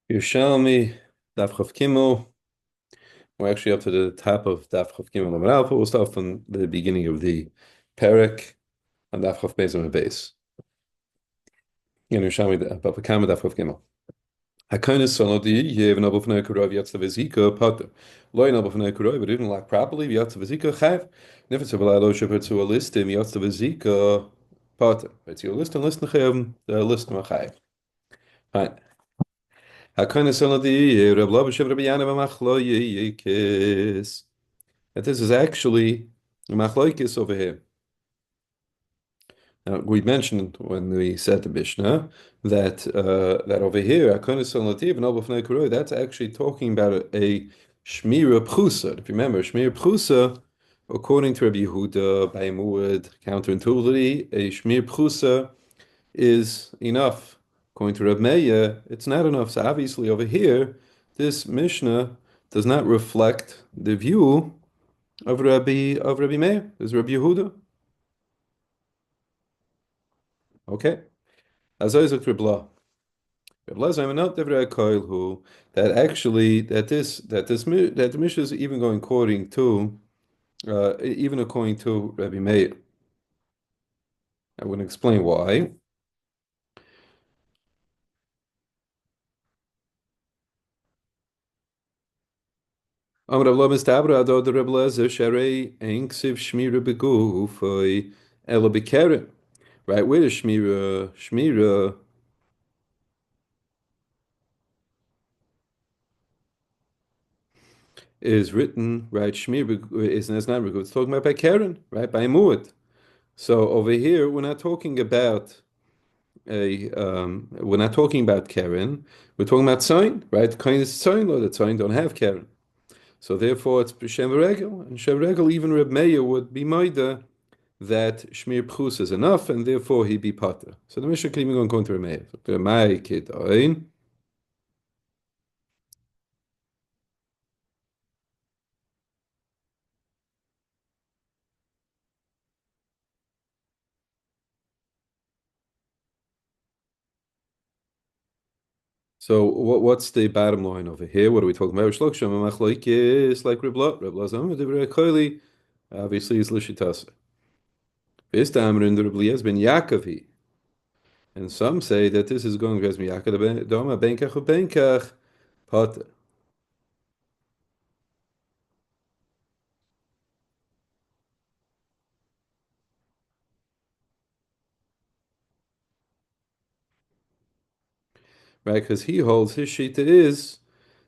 Yerushalmi, Daf Chav Gimel. We're actually up to the top of Daf Chav Gimel Amud Alpha. We'll start from the beginning of the Perek on Daf Chav Beis Amud Beis. Yerushalmi, Bava Kama Daf Chav Gimel. Hakonis Sonodi Yev Nabel Fnei Kurov Yatzav Ezika Potter. Loy Nabel Fnei Kurov, but didn't lock properly. Yatzav Ezika Chayv. Nefetz Abalado Shepard to a list him Yatzav Ezika Potter. It's your list and list Nachayv the list Machayv. Fine. Hakonis Sonodi Reb Labashev Rabbi Yana B'Machlo Yekis. That this is actually a machlokes over here. Now, we mentioned when we said the Mishnah that over here, that's actually talking about a shmira pchusa. If you remember, shmira pchusa, according to Rabbi Yehuda, by Muad, counterintuitively, a shmira pchusa is enough. According to Reb Meir, it's not enough. So obviously over here, this Mishnah does not reflect the view of Rabbi Meir. Is Rabbi Yehuda. Okay. Azoy Ribla. Ribla is not the Koil who that actually that the Mishnah is even going according to even according to Rabbi Meir. I will explain why. Amr Avlo Mistabra Ado the Ribla Sherei Enksiv Shmira Begufoi Ela Bekeren. Right, where is Shmira? Shmira is written, right? Shmira is not Beguf. It's talking about by Karen, right? By Muad. So over here, we're not talking about Karen. We're talking about sign, right? Kind is sign, or the sign don't have Karen. So therefore, it's Shem Regel, and Shem Regel, even Reb Meir would be Maida that Shmir Pchus is enough, and therefore he be Potter. So the Mishnah can even go and to Reb Meir. My kid, so what's the bottom line over here? What are we talking about? Shloksham Machlokes like Reb Lot. Reb Lot Zama Divrei Koili. Obviously, is Lishitasa. This time in the Reb Lias ben Yaakov. And some say that this is going because miyakad doma benkach ubenkach potter. Right? Because he holds his shita is,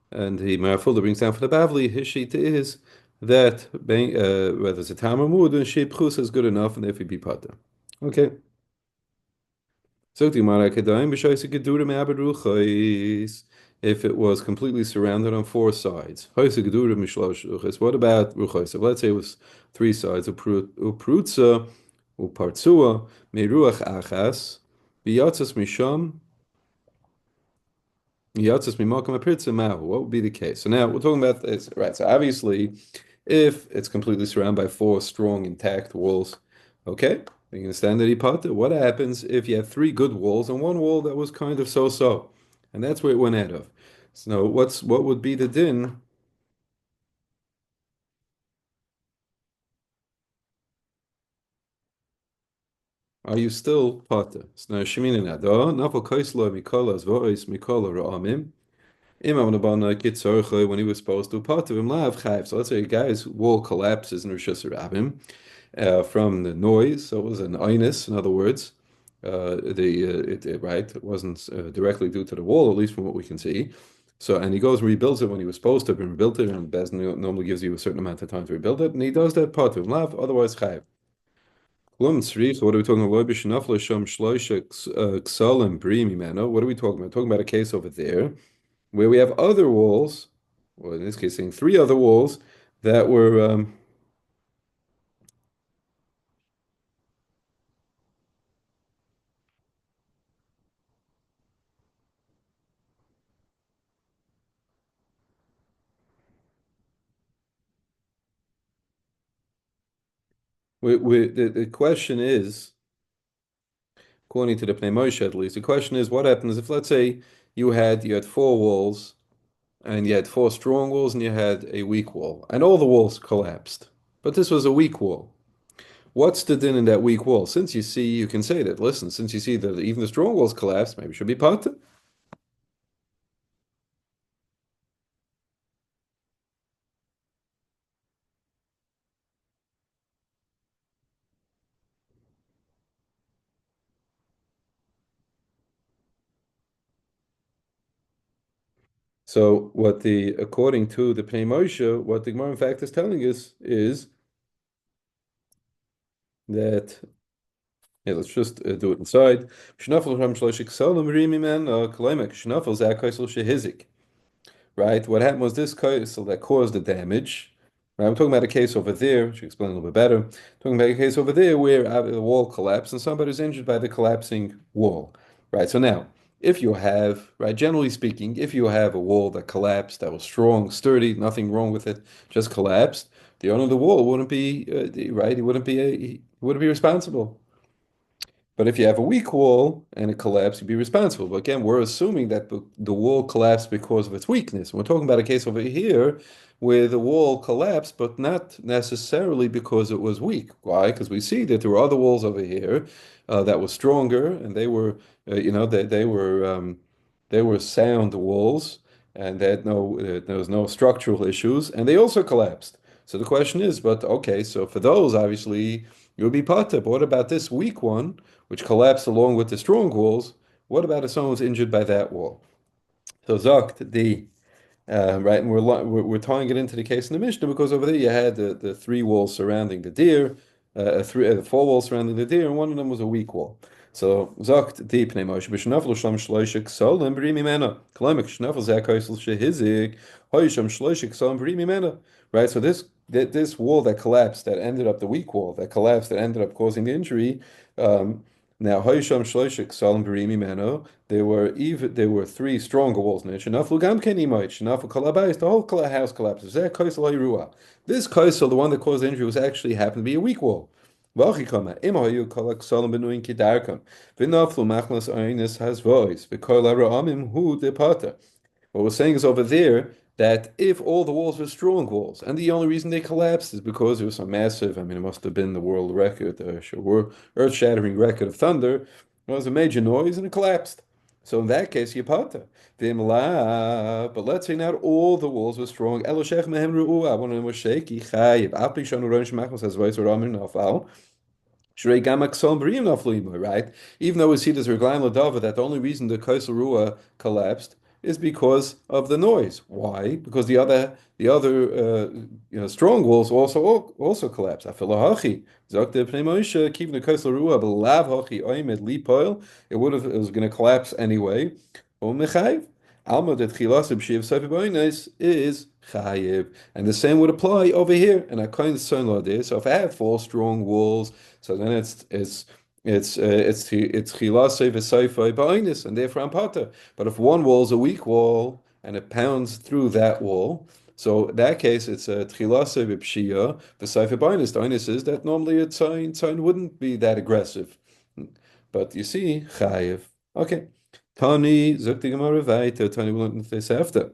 and he Marafulda brings down for the Bavli, his shita is that whether it's a tam or mud and shepchus is good enough, and if he be potter. Okay. So the Gemara Kedaim b'shoyse gedura me'aberuchos. If it was completely surrounded on four sides, hoyse gedura mishlosh ruchos. What about ruchos? So let's say it was three sides. Uprutza, upartsua, meruach achas, biyatzas misham, biyatzas mimakam apritza mahu. What would be the case? So now we're talking about this, right? So obviously, if it's completely surrounded by four strong, intact walls, okay, you can stand that ipata. What happens if you have three good walls and one wall that was kind of so-so, and that's where it went out of? So what would be the din? Are you still pata? So now shemina nado nafal kaislo mikolas vois mikola ra'amim. Imam Nabana Kitzorcha when he was supposed to pata him lav chayv. So let's say a guy's wall collapses in Rosh Hashanah from the noise. So it was an inus, in other words. Right, it wasn't directly due to the wall, at least from what we can see. So, and he goes and rebuilds it when he was supposed to have been rebuilt it, and Bez normally gives you a certain amount of time to rebuild it, and he does that part of lav, otherwise chayiv. What are we talking about? What are we talking about? Talking about a case over there where we have other walls, or in this case, saying three other walls that were the question is, according to the Pnei Moshe at least, the question is what happens if, let's say, you had four walls, and you had four strong walls, and you had a weak wall, and all the walls collapsed. But this was a weak wall. What's the din in that weak wall? Since you see, you can say that. Listen, since you see that even the strong walls collapsed, maybe it should be parted. So according to the Pnei Moshe, what the Gemara in fact is telling us is that, yeah, let's just do it inside. Shnafel Ram Shloshik Salam Rimi Man Kalemek Shnafel Zakaisel Shehizik. Right? What happened was this coastal that caused the damage. Right? I'm talking about a case over there, should explain a little bit better. Talking about a case over there where the wall collapsed and somebody's injured by the collapsing wall. Right? So now, if you have, right, generally speaking, if you have a wall that collapsed, that was strong, sturdy, nothing wrong with it, just collapsed, the owner of the wall wouldn't be, right, he wouldn't be responsible. But if you have a weak wall and it collapsed, you'd be responsible. But again, we're assuming that the wall collapsed because of its weakness. We're talking about a case over here where the wall collapsed, but not necessarily because it was weak. Why? Because we see that there were other walls over here that were stronger, and they were, they were sound walls, and they had there was no structural issues, and they also collapsed. So the question is, but okay, so for those, obviously, you would be potter. But what about this weak one, which collapsed along with the strong walls? What about if someone was injured by that wall? So Zakt, right, and we're tying it into the case in the Mishnah because over there you had the three walls surrounding the deer, four walls surrounding the deer, and one of them was a weak wall. So Zakt deep name Moshe b'shnafel shlam shloishik solim b'ri mimena kalamek shnafel zeh shehizik hoyisham shloishik solim b'ri mimena. Right, so this wall that collapsed, that ended up the weak wall that collapsed, that ended up causing the injury. Now hoyisham shloishik solim b'ri mimena. There were three stronger walls. The whole house collapses. This kaisel, the one that caused the injury, was actually happened to be a weak wall. What we're saying is over there that if all the walls were strong walls, and the only reason they collapsed is because there was some massive, I mean, it must have been the world record, earth-shattering record of thunder. It was a major noise and it collapsed. So in that case, Yapata. But let's say not all the walls were strong. Eloshech mehem ru'ah. One of them was shaky. Chayiv. Apli shanu rosh machmas has voice or amin nafal. Right? Even though we see this Reglaim Ladava that the only reason the Kaisel Ruah collapsed is because of the noise. Why? Because the other strong walls also collapsed. Afilahachi Zakte Pnei Moshe keeping the Kaisel Ruah belav hachi oimed lipoil. It was going to collapse anyway. Mechayiv Alma that Chilas B'Shiv Sefer is Chayiv, and the same would apply over here. And I kind of son law there. So if I have four strong walls, so then it's Chilas Sefer B'Oinus, and therefore I'm Potter. But if one wall is a weak wall and it pounds through that wall, so in that case it's a Chilas B'Pshia. The Sefer B'Oinus. The Oinus is that normally a sign wouldn't be that aggressive, but you see Chayiv. Okay. Tani, sagt die Gemara weiter. Tani will not this after.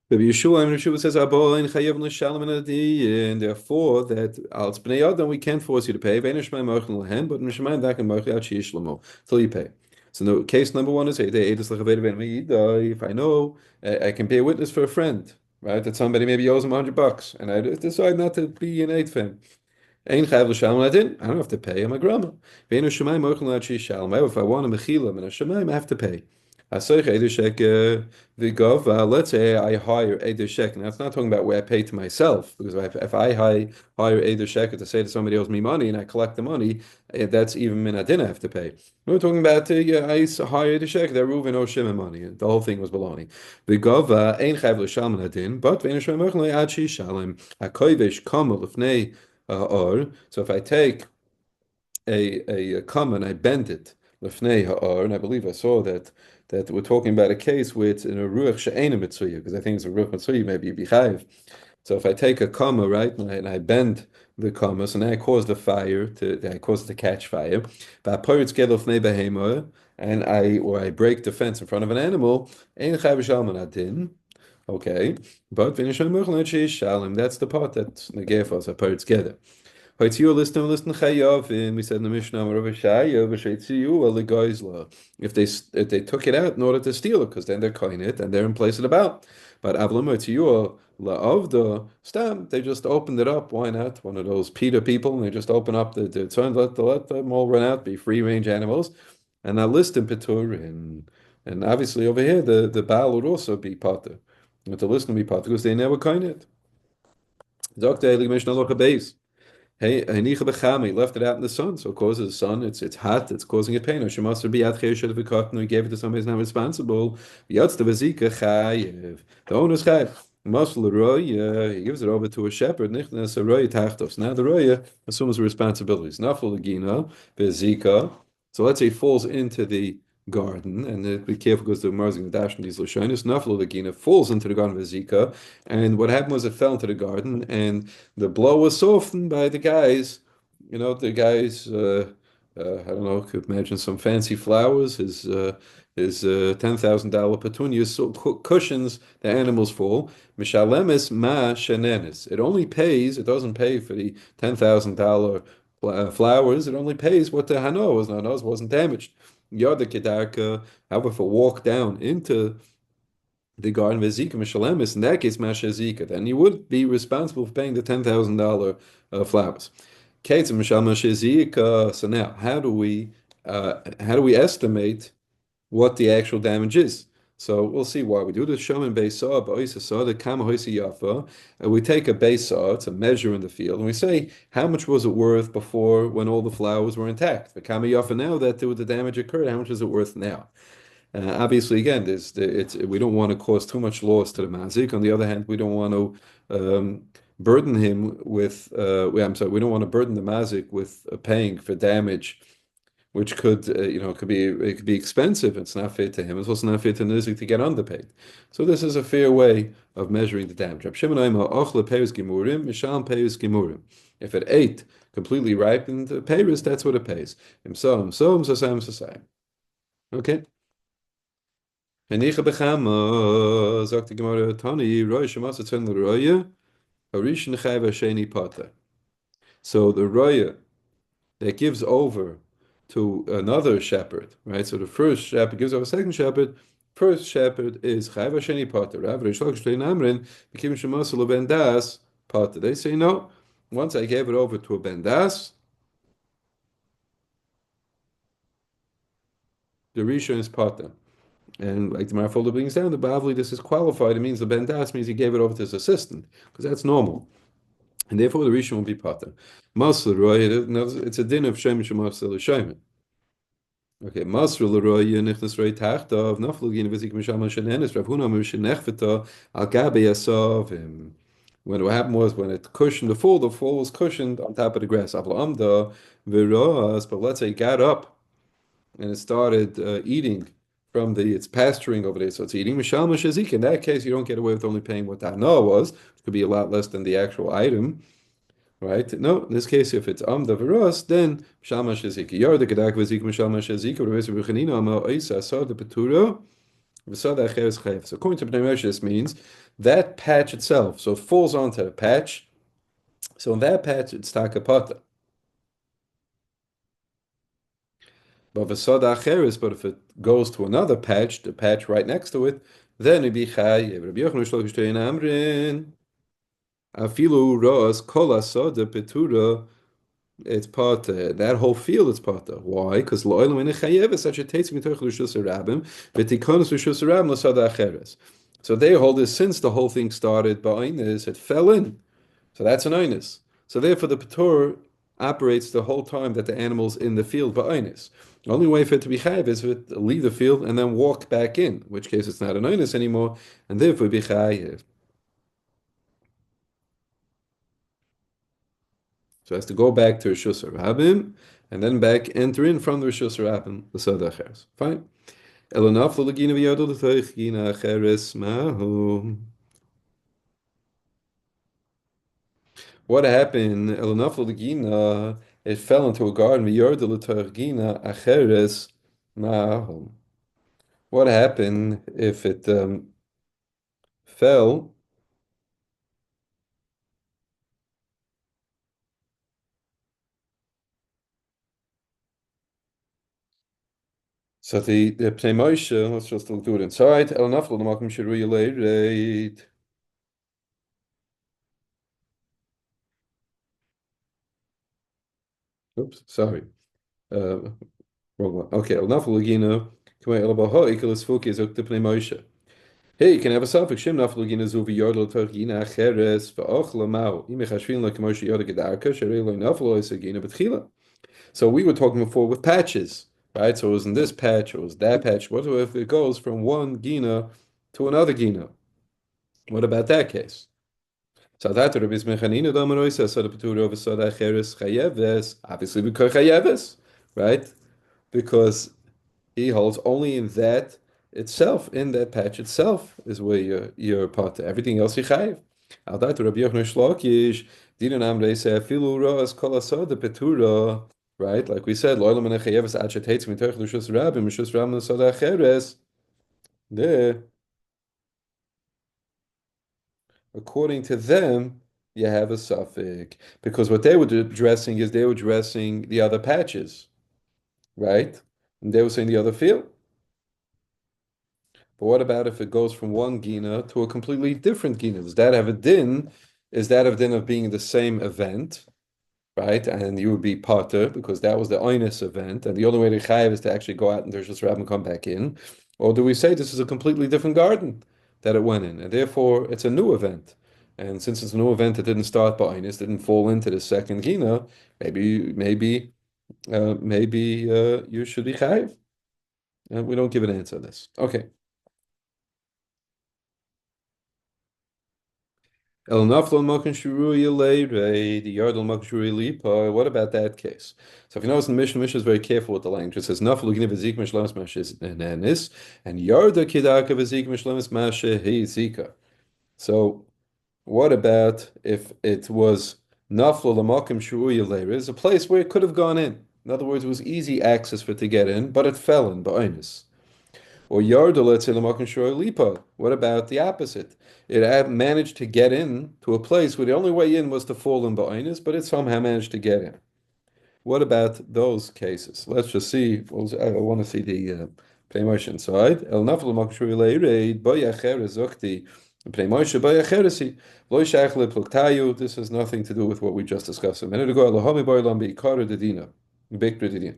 Rabbi Yeshua, and Yeshua says, "Aboin chayav l'shalom and therefore that als bnei adam we can't force you to pay. Ve'en shmei mochen lehem, but mishmei daken mochen out sheish lemo till you pay." So no, case number one is if I know I can be a witness for a friend, right? That somebody maybe owes him $100, and I decide not to be an aid for him. Ein chayv l'shalom adin. I don't have to pay. I'm a grandma. Ve'enu shemayim mochen l'atshi shalom. If I want a mechila min shemayim, I have to pay. Asoich edeshek v'gov. Let's say I hire edeshek. Now it's not talking about where I pay to myself, because if I hire edeshek to say that somebody owes me money and I collect the money, that's even min adin I have to pay. We're talking about I hire edeshek. That Reuven owes Shimon money. The whole thing was baloney. V'gov ein chayv l'shalom adin. But ve'enu shemayim mochen l'atshi shalom. Hakoyvesh kama l'fnei. Or so if I take a comma and I bend it lefnei ha'or, and I believe I saw that we're talking about a case where it's in a ruach she'ena mitzvah, because I think it's a ruach mitzvah, maybe you be chayiv. So if I take a comma, right, and I bend the comma, so now I cause the fire I cause it to catch fire. But and I break the fence in front of an animal, ein chai v'shalom adin. Okay, but that's the part that's negefos, a part together. Heute you listen chayav, and we said in the Mishnah, well, the guys law. If they took it out in order to steal it, because then they're coin it and they're in place of the bow. But avlam you la of the stam, they just opened it up. Why not? One of those Peter people, and they just open up the turn, let them all run out, be free range animals, and I list in Petur, and obviously over here the bow would also be potter. But the list will be potter because they never coin it. Doctor Mishnah look a base. Hey, Hanicha Bechami left it out in the sun, so it causes the sun. It's hot. It's causing it pain. Or she must be at Chershet V'Katan. We gave it to somebody who's not responsible. Yatz the Vazika Chayev. The owner's Chayev. Muscle Roya. He gives it over to a shepherd. Nichnas a Roya Tachtos. Now the Roya assumes the responsibilities. Nafal Lagina Vazika. So let's say he falls into the garden, and be careful because the Marzing Dash and these Lashonis. Nafal Lagina falls into the garden of Vazika, and what happened was it fell into the garden and the blow was softened by the guys. The guys. I don't know. Could imagine some fancy flowers. His $10,000 petunia cushions the animal's fall. Mishalemis ma shenenis. It only pays. It doesn't pay for the $10,000 flowers. It only pays what the hano was. Hano wasn't damaged. Yoda kedarka. However, if a walk down into the garden Zika Mishalemis, in that case, Masha Zika, then you would be responsible for paying the $10,000 flowers. Kate Masha Zika. So now, how do we estimate what the actual damage is? So we'll see why we do this. Shaman Beisa, Ba'isa Sa, the Kama Hoisi Yafa. We take a Beisa, it's a measure in the field, and we say how much was it worth before when all the flowers were intact. The Kama Yafa now that the damage occurred, how much is it worth now? Obviously, again, we don't want to cause too much loss to the mazik. On the other hand, we don't want to burden him with. I'm sorry, we don't want to burden the mazik with paying for damage, which could be expensive. It's not fair to him. It's also not fair to Nizik to get underpaid. So this is a fair way of measuring the damage. If it ate completely ripened payers, that's what it pays. Okay. Henicha bechama, sagt die Gemara Tani, Roy Shemasa Tzen Roya, Harishan Chayva Sheni Pata. So the Roya that gives over to another shepherd, right? So the first shepherd gives over a second shepherd. First shepherd is Chayva Sheni Pata. Rav Rishok Shtein Amrin, Bekim Shemasa Lo Bendas Pata. They say no. Once I gave it over to a Bendas, the Rishon is Pata. And like the Marfolder brings down, the Bavli, this is qualified. It means the Bendas means he gave it over to his assistant, because that's normal. And therefore the Rishon will be Pata. Masr, it's a din of Shem Shemasel Shemit. Okay, Masr Leroy, Nichnas Roy Tachtav, Naflugin, Vizik Mishama Shenenis, Rav Huna Mishenechveta, Al Gabe Yasav. What happened was when it cushioned the fall was cushioned on top of the grass. Avla Amda, Viras, but let's say it got up and it started eating from it's pasturing over there, so it's eating mishal mashazik. In that case, you don't get away with only paying what that no was. It could be a lot less than the actual item, right? No, in this case, if it's amda veros, then mishal mashazik. Yar the gedak vazik mishal mashazik, or the bechanina amal isa sa the petura, v'sa the acheres chayv. So according to Bnei Moshe, this means that patch itself, so it falls onto a patch. So in that patch, it's takapata. But if it goes to another patch, the patch right next to it, then it'd be chayiv. Rabbi Yochanan Shlokish Tein Amrin, afilu roas kol asada petura. It's part that whole field. It's part. Why? Because lo'elam in chayiv is such a tetzim mitoch l'shus rabim, v'tikonos l'shus rabim l'sada acheres. So they hold this since the whole thing started by this, it fell in. So that's an einus. So therefore, the Patur operates the whole time that the animal's in the field by einus. The only way for it to be chayiv is for it to leave the field and then walk back in, in which case it's not an einus anymore, and therefore be chayiv. So it has to go back to Rishus Rabim and then back enter in from the Rishus Rabim the Sada Acheres. Fine. Elonaf l'legina v'yadol l'toich gina acheres mahu. What happened? Elanaflo the Gina, it fell into a garden. V'yordel Gina acheres ma'ahom. What happened if it fell? So the Pnei Moshe, let's just do it inside. Elanaflo the Makom Shiruya Leireit. Oops, sorry. Uh, wrong one. Okay, Elanaflo the Gina. Come on, Elabaha, Ikelas Fukis, Uk the Pnei Moshe. Hey, you can have a suffix. Shem naflu gina zuvi yodel torgina cheres va'ochla mao. Ime chashvin la kemoshe yoda gedarka sherei lo naflu oisa gina betchila. So we were talking before with patches, right? So it was in this patch, it was that patch. What if it goes from one gina to another gina? What about that case? So that Rabbi Mechanina Domaroisa so the Petur of Soda Cheres Chayeves, obviously because Chayeves, right? Because he holds only in that itself, in that patch itself, is where you're part. Everything else you chayiv. Al dat Rabbi Yochanan Shlokish, Dinan Amrei say Filu Roas Kol Asoda Petura, right? Like we said, Loilam and Chayeves Achet Hates Mitoch Lushus Rabbi Mishus Ram Soda Cheres. There, according to them, you have a suffix because what they were addressing is they were addressing the other patches, right? And they were saying the other field. But what about if it goes from one gina to a completely different gina? Does that have a din? Is that a din of being the same event, right? And you would be potter because that was the oinus event, and the only way to chayiv is to actually go out and there's just and come back in, or do we say this is a completely different garden that it went in, and therefore it's a new event? And since it's a new event, it didn't start by oinus, didn't fall into the second gina. Maybe you should be chayiv. And we don't give an answer to this. Okay. El naflo makan shuruya leire, the yard el makan shuruya lipa. What about that case? So if you notice in the Mishnah is very careful with the language. It says naflo gniv zik mishlemes mashe nenis, and yarda kidaka v'zik mishlemes mashe he zika. So what about if it was naflo lamakim shuruya leire? It's a place where it could have gone in. In other words, it was easy access for it to get in, but it fell in ba'inus. Or Yarda, let's say, Lamakan Shor Lipa. What about the opposite? It managed to get in to a place where the only way in was to fall in Ba'inus, but it somehow managed to get in. What about those cases? Let's just see. I want to see the Pnei side. El Nafal Lamakan Shor Leire, Bayacher Zokti, Pnei Moshe Bayacheresi, Loy Shach Le Pluktayu. This has nothing to do with what we just discussed a minute ago. Allahami Boilam Beikara Dedina. Bikra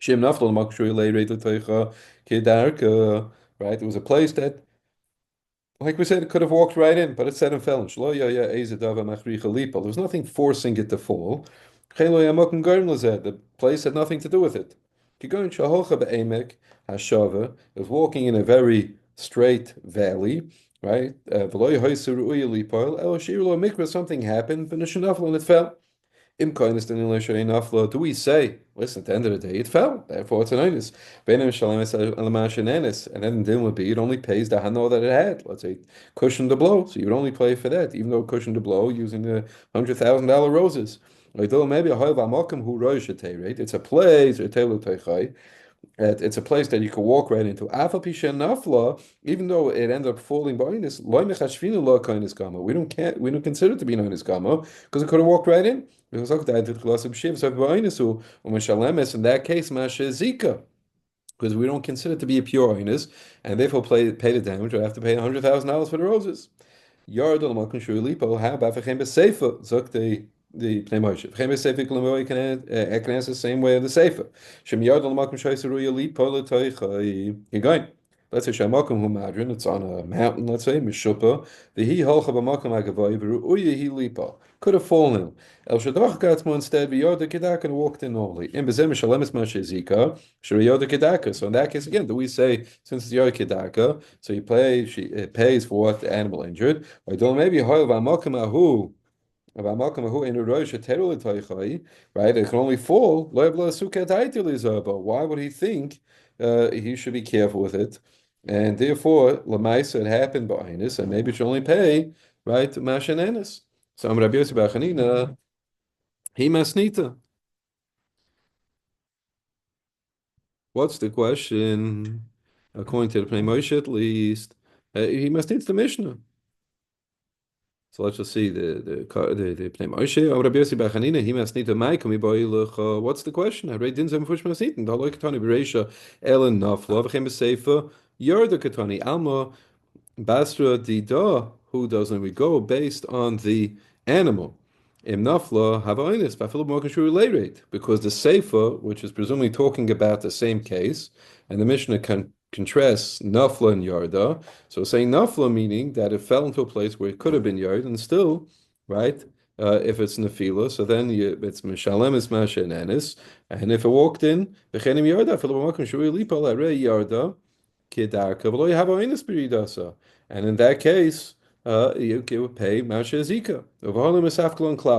Shem Naftal Makshui Lay Teicha Kedarka, right? It was a place that, like we said, it could have walked right in, but it said and fell. Shlo ya ya Ezedava Machricha Lipa. There was nothing forcing it to fall. Chelo ya Mokum Garm Lazed. The place had nothing to do with it. Kigon Shahocha Be'emek Hashava. It was walking in a very straight valley, right? V'lo Yahaisu Ru'uya Lipa. El Shir Lo Mikra. Something happened, but and it fell. Do we say, listen, at the end of the day, it fell, therefore it's an onus. And then the din would be it only pays the hano that it had. Let's say cushioned the blow, so you would only pay for that, even though it cushioned the blow using the $100,000 roses. Like though maybe a right? It's a place, it's a place that you can walk right into. Even though it ended up falling behind us, we don't consider it to be known as gama because it could have walked right in. Because in that case, Masha Zika, because we don't consider it to be a pure oinus, and therefore pay the damage or have to pay $100,000 for the roses. Yard al Malkin Shuli how about Vachem Besefa? Zok the Pnei Moshe. Vachem Besefa Klamoi can answer the same way of the Sefer. Shem Yard al Malkin Shoysa Ruya Lipo Latoicha. You're going. Let's say Shamakum Hu Madrin, it's on a mountain, let's say, Mishupa. The He Holcha Bamakum Agavoy, Uya He Lipo. Could have fallen. El Shadach Gatzmo instead, Yoda Kedaka and walked in normally. In Bezem Shalemis Mashe Zika, Shri Yoda Kedaka. So in that case, again, do we say, since it's Yoda Kedaka, so it pays for what the animal injured? Or don't maybe Hoil Vamakum Ahu. Right, it can only fall. But why would he think he should be careful with it? And therefore, Lamaisa, it happened by Inus, and maybe it should only pay, right, Mashanenis. So Rabbi Yossi bar Chanina, he masnita. What's the question? According to the Pnei Moshe, at least, he masnita the Mishnah. So let's just see the Pnei Moshe. Rabbi Yossi bar Chanina, he masnita mai kami boilach. What's the question? I read din zem fush masnita. The haloi katani bereisha elen nafla v'chem b'seifa yarda katani alma. Basra Dida, who doesn't we go based on the animal? Im Nafla Havainus, Bafilo Mokashuri Leirate, because the Seifa, which is presumably talking about the same case, and the Mishnah contrasts Nafla and Yarda. So saying Nafla meaning that it fell into a place where it could have been Yard, and still, right? If it's Nefila, so then it's Mishalem is Masha and Anis, and if it walked in, Bechenim Yarda, Filo Mokashuri Lipa Lare Yarda. And in that case, you would pay Masha Zika.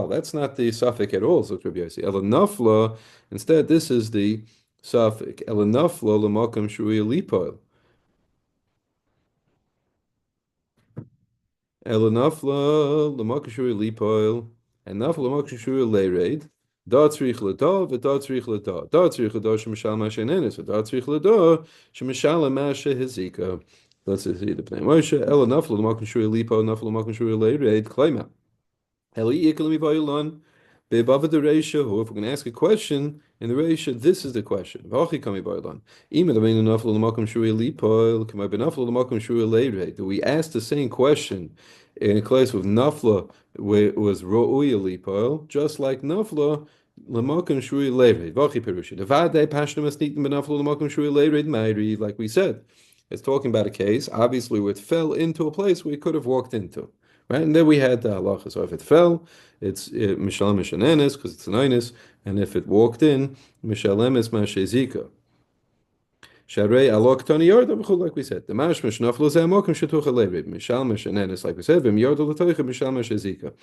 That's not the suffix at all, so Rabbi Yossi. Nafla, instead, this is the suffix. Nafla l'makam shuya lipoil. Nafla l'makam shuya lipoil. And nafla l'makam shuya leireid. Da tzrich l'da, v'da tzrich l'da. Da tzrich l'da shemashal masha nenis, v'da tzrich l'da shemashal masha hezika. Let's see the Pnei Moshe. Ela nafla l'makam shuya lipo, nafla l'makam shuya leireid. Klema. Eli yikalami vayulan. Bava the Reisha, who if we're going to ask a question in the Reisha, this is the question. Do we ask the same question in a place with Nafla where it was Ro'uya Lipoil, just like Nafla Lamakam Shui Lered? Vachi Perusha. The Vade Pashna Masnitim Benafla Lamakam Shui Lered Mairi, like we said. It's talking about a case, obviously, where it fell into a place where it could have walked into. Right? And then we had the halacha. So if it fell, it's mishalem mishanenes because it's an inus, and if it walked in, mishalem is mashezika. Sharei alok tani yarda b'chul, like we said. The mash mishnaflu ze'amokim shetucha levid mishal mishanenes, like we said. V'im yarda l'toicha mishal mashezika.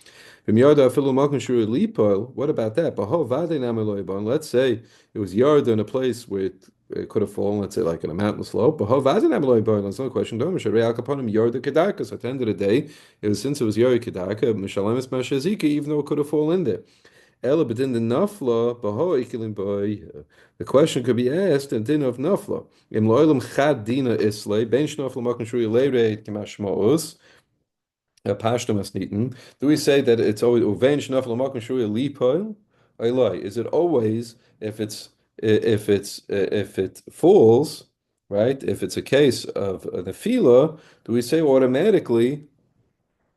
V'im yarda afilu mokim shuru lipoil. What about that? B'ho vade nameloibon. Let's say it was yarda in a place where it could have fallen, let's say, like in a mountain slope. But that's no question. At the end of the day, it was since it was Yori Kedaka, Mishalemis Mashazika, even though it could have fallen in there. But in the Nafla, the question could be asked in din of Nafla. Im loilam chad dina isle, ben shnafla makon shuri leire kemashmaos. Do we say that it's always uvein shnafla makon shuri lipoil? Is it always if it falls, right? If it's a case of the fila, do we say automatically,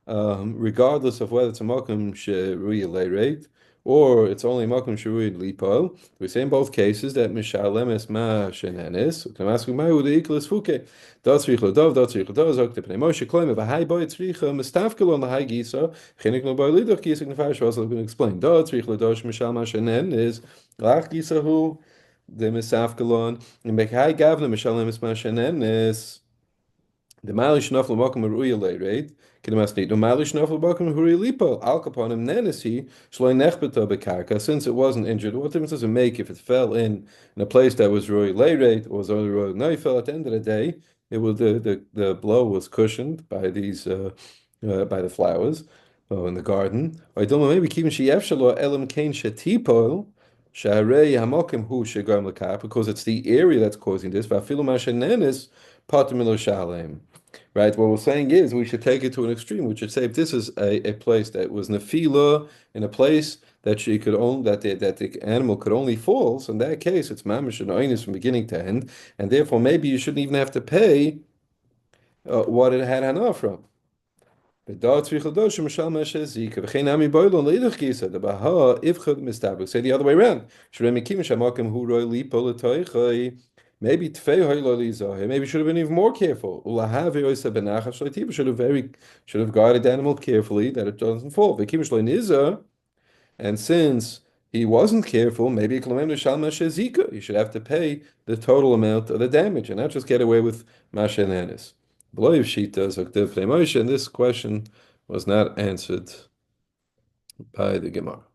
regardless of whether it's a makom sheruya rate or it's only makom sheruya lipal? We say in both cases that mishalem es ma shenanis. Kamasku ma'u the iklas fuke. Datzrich ladav, datzrich ladav. Zok the pnei Moshe kloim. If a high boy tzricha mistafkel on the high gisa, chinik no boy lidach gisa gnefash. Also, I'm going to explain. Datzrich ladav mishal ma shenanis. Lach gisa hu the misafkelon. In mekhai gavna mishalem es ma shenanis. The Malish Nafla Makum Ruya Leirate, Kidamasni, the Malish Nafla Makum Huri Lipo, Al Kaponim Nenesi, Shloi Nechbeta Bekarka, since it wasn't injured, what difference does it make if it fell in a place that was Ruya Leirate or was only Ruya Neifel? At the end of the day, it was the blow was cushioned by these by the flowers in the garden. I don't know, maybe Kim Shiefshalo Elam Kain Shetipol. Sharei Hamokim Hu Shegam Lakar, because it's the area that's causing this. Vafilu Mashanenis Patimilo Shalem. Right, what we're saying is we should take it to an extreme. We should say if this is a place that was nefila, in a place that she could only that the animal could only fall, so in that case it's mamish and oinus from beginning to end, and therefore maybe you shouldn't even have to pay what it had hana from. Say the other way around. Maybe maybe should have been even more careful. Should have guarded the animal carefully that it doesn't fall. And since he wasn't careful, maybe you should have to pay the total amount of the damage and not just get away with masha and anis. And this question was not answered by the Gemara.